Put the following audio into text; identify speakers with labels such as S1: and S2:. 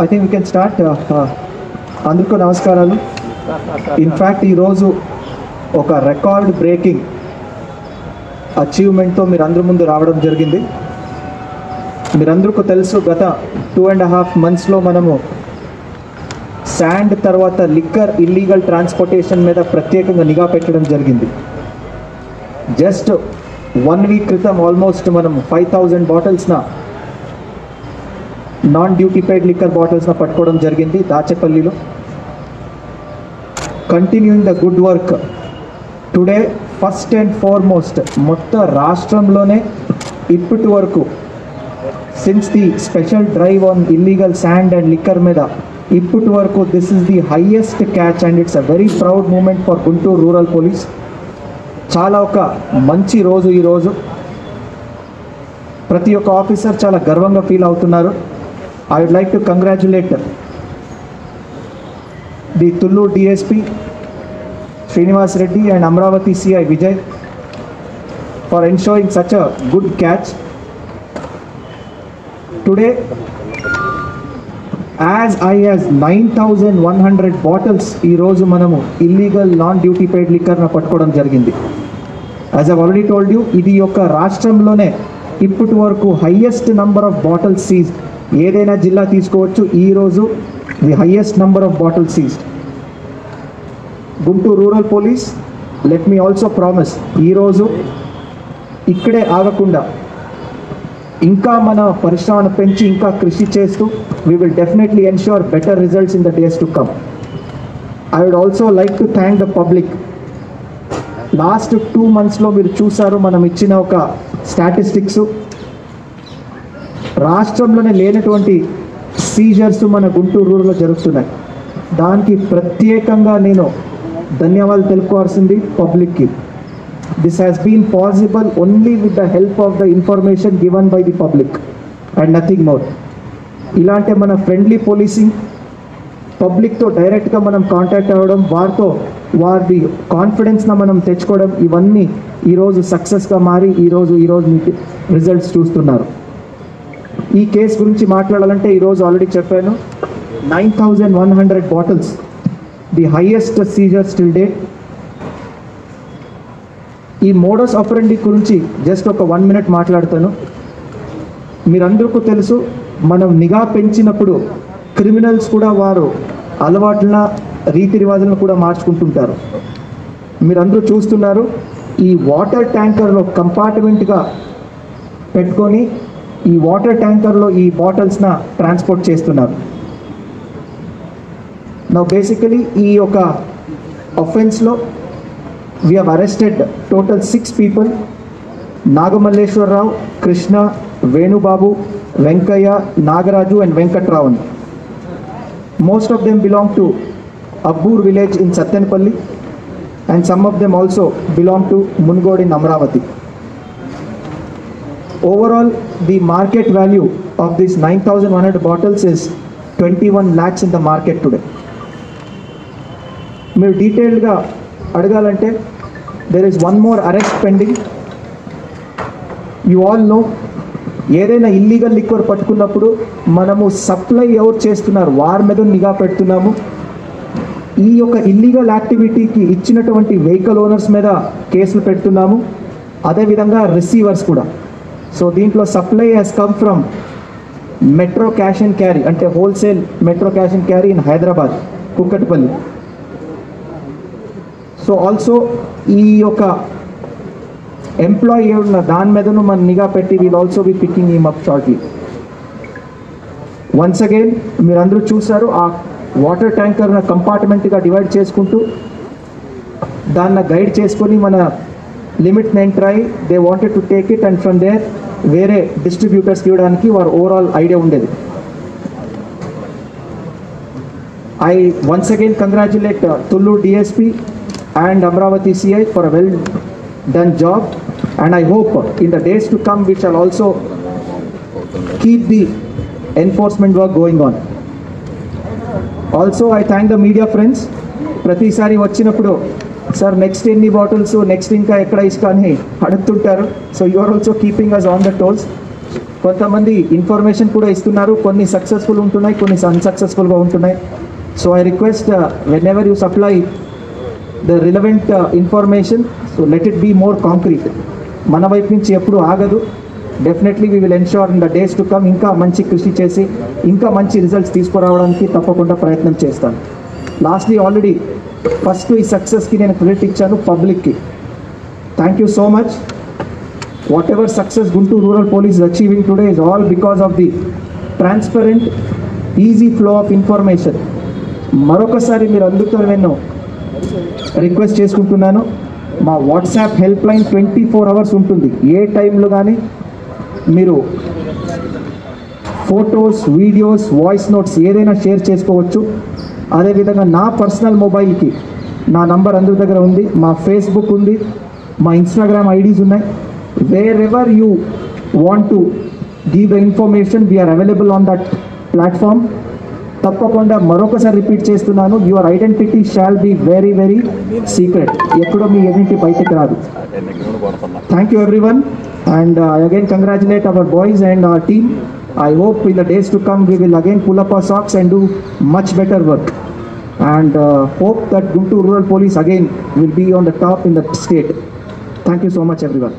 S1: I think we can start. అందరికీ నమస్కారాలు. In fact ఈరోజు ఒక రికార్డ్ బ్రేకింగ్ అచీవ్మెంట్తో మీరందరి ముందు రావడం జరిగింది. మీరందరికీ తెలుసు, గత 2.5 monthsలో మనము శాండ్ తర్వాత లిక్కర్ ఇల్లీగల్ ట్రాన్స్పోర్టేషన్ మీద ప్రత్యేకంగా నిఘా పెట్టడం జరిగింది. జస్ట్ 1 week క్రితం ఆల్మోస్ట్ మనం 5,000 బాటిల్స్న నాన్ డ్యూటీ పెయిడ్ లిక్కర్ బాటిల్స్న పట్టుకోవడం జరిగింది దాచేపల్లిలో. Continuing the good work today, first and foremost మొత్తం రాష్ట్రంలోనే ఇప్పటి వరకు since the special drive on illegal sand and liquor మీద ఇప్పటి వరకు this is the highest catch and it's a very proud moment for Guntur rural police. చాలా ఒక మంచి రోజు ఈరోజు. ప్రతి ఒక్క ఆఫీసర్ చాలా గర్వంగా ఫీల్ అవుతున్నారు. I would like to congratulate the Tullu DSP Srinivas Reddy and Amravati CI Vijay for ensuring such a good catch. Today, as high as 9,100 bottles ee roju manamu illegal non-duty paid liquor na pattukodam jarigindi. As I've already told you, idi yokka rashtrambulone ippటి వరకు highest number of bottles seized. ఏదైనా జిల్లా తీసుకోవచ్చు, ఈరోజు the highest number of bottle seized. Guntur rural police, let me also promise, ఈరోజు ఇక్కడే ఆగకుండా ఇంకా మన పరిశ్రమను పెంచి ఇంకా కృషి చేస్తూ we will definitely ensure better results in the days to come. I would also like to thank the public. Last 2 monthsలో మీరు చూసారు, మనం ఇచ్చిన ఒక స్టాటిస్టిక్స్, రాష్ట్రంలోనే లేనటువంటి సీజర్స్ మన గుంటూరు రూరల్లో జరుగుతున్నాయి. దానికి ప్రత్యేకంగా నేను ధన్యవాదాలు తెలుపుకోవాల్సింది పబ్లిక్కి. This has been possible only with the help of the information given by the public and nothing more. ఇలాంటి మన ఫ్రెండ్లీ పోలీసింగ్, పబ్లిక్తో డైరెక్ట్గా మనం కాంటాక్ట్ అవ్వడం, వారి కాన్ఫిడెన్స్న మనం తెచ్చుకోవడం, ఇవన్నీ ఈరోజు సక్సెస్గా మారి ఈరోజు మీకు రిజల్ట్స్ చూస్తున్నారు. ఈ కేసు గురించి మాట్లాడాలంటే ఈరోజు ఆల్రెడీ చెప్పాను, 9,100 bottles, the highest seizures till date. ఈ మోడస్ ఆపరెండి గురించి జస్ట్ ఒక 1 minute మాట్లాడతాను. మీరందరికీ తెలుసు, మనం నిఘా పెంచినప్పుడు క్రిమినల్స్ కూడా వారు అలవాట్ల రీతి రివాజులను కూడా మార్చుకుంటుంటారు. మీరందరూ చూస్తున్నారు, ఈ వాటర్ ట్యాంకర్లో కంపార్ట్మెంట్గా పెట్టుకొని ఈ వాటర్ ట్యాంకర్లో ఈ బాటిల్స్న ట్రాన్స్పోర్ట్ చేస్తున్నారు. నౌ బేసికలీ ఈ యొక్క అఫెన్స్లో we have arrested total 6 people: Nagamalleswararao, Krishna, Venubabu, Venkaiah, Nagaraju and వెంకట్రావన్. Most of them belong to Abbur village in Sattenapalli and some of them also belong to Mungodu in Amravati. Overall, the market value of these 9,100 bottles is 21 lakhs in the market today. మీరు డీటెయిల్గా అడగాలంటే there is one more arrest pending. You all know, ఏదైనా illegal liquor పట్టుకున్నప్పుడు మనము supply ఎవరు చేస్తున్నారు వారి మీద నిఘా పెడుతున్నాము. ఈ యొక్క ఇల్లీగల్ యాక్టివిటీకి ఇచ్చినటువంటి వెహికల్ ఓనర్స్ మీద కేసులు పెడుతున్నాము, అదేవిధంగా రిసీవర్స్ కూడా. సో దీంట్లో supply has come from Metro Cash and Carry, అంటే wholesale Metro Cash and Carry in Hyderabad, Kukatpally. So also ఈ యొక్క ఎంప్లాయీ ఉన్న దాని మీదను మనం నిఘా పెట్టి will also be picking him up shortly. Once again మీరందరూ చూసారు, ఆ వాటర్ ట్యాంకర్న కంపార్ట్మెంట్గా డివైడ్ చేసుకుంటూ దాన్ని గైడ్ చేసుకొని మన లిమిట్ని ఎంటర్ అయ్యి they wanted to take it and from there వేరే డిస్ట్రిబ్యూటర్స్కి ఇవ్వడానికి వారు ఓవరాల్ ఐడియా ఉండేది. I once again congratulate Tullu DSP and Amravati CI for a well done job, and I hope in the days to come we shall also keep the enforcement work going on. Also, I thank the media friends. ప్రతిసారి వచ్చినప్పుడు sir next ఎన్ని bottles, next ఇంకా ఎక్కడ ఇసుక అని అడుగుతుంటారు. So you are also keeping us on the tolls. కొంతమంది information కూడా ఇస్తున్నారు, కొన్ని సక్సెస్ఫుల్ ఉంటున్నాయి, కొన్ని అన్సక్సెస్ఫుల్గా ఉంటున్నాయి. So I request whenever you supply the relevant information, so let it be more concrete. మన వైపు నుంచి ఎప్పుడు ఆగదు. Definitely we will ensure in the days to come ఇంకా మంచి కృషి చేసి ఇంకా మంచి రిజల్ట్స్ తీసుకురావడానికి తప్పకుండా ప్రయత్నం చేస్తాను. లాస్ట్లీ ఆల్రెడీ ఫస్ట్ ఈ సక్సెస్కి నేను క్రెడిట్ ఇచ్చాను పబ్లిక్కి. Thank you so much. What ever success Guntur rural police is achieving today is all because of the transparent, easy flow of information. మరొకసారి మీరు అందుతో నేను రిక్వెస్ట్ చేసుకుంటున్నాను, మా వాట్సాప్ హెల్ప్ లైన్ 24 hours ఉంటుంది. ఏ టైంలో కానీ మీరు ఫొటోస్, వీడియోస్, వాయిస్ నోట్స్ ఏదైనా షేర్ చేసుకోవచ్చు. అదేవిధంగా నా పర్సనల్ మొబైల్కి నా నంబర్ అందరి దగ్గర ఉంది, మా ఫేస్బుక్ ఉంది, మా ఇన్స్టాగ్రామ్ ఐడీస్ ఉన్నాయి. Wherever you want to give the information, we are available on that platform. తప్పకుండా మరొకసారి రిపీట్ చేస్తున్నాను, your identity shall be very very secret. ఎప్పుడో మీ ఐడెంటిటీ బయటకు రాదు. Thank you everyone, and I again congratulate our boys and our team. I hope in the days to come we will again pull up our socks and do much better work, and hope that Guntur Rural Police again will be on the top in the state. Thank you so much everyone.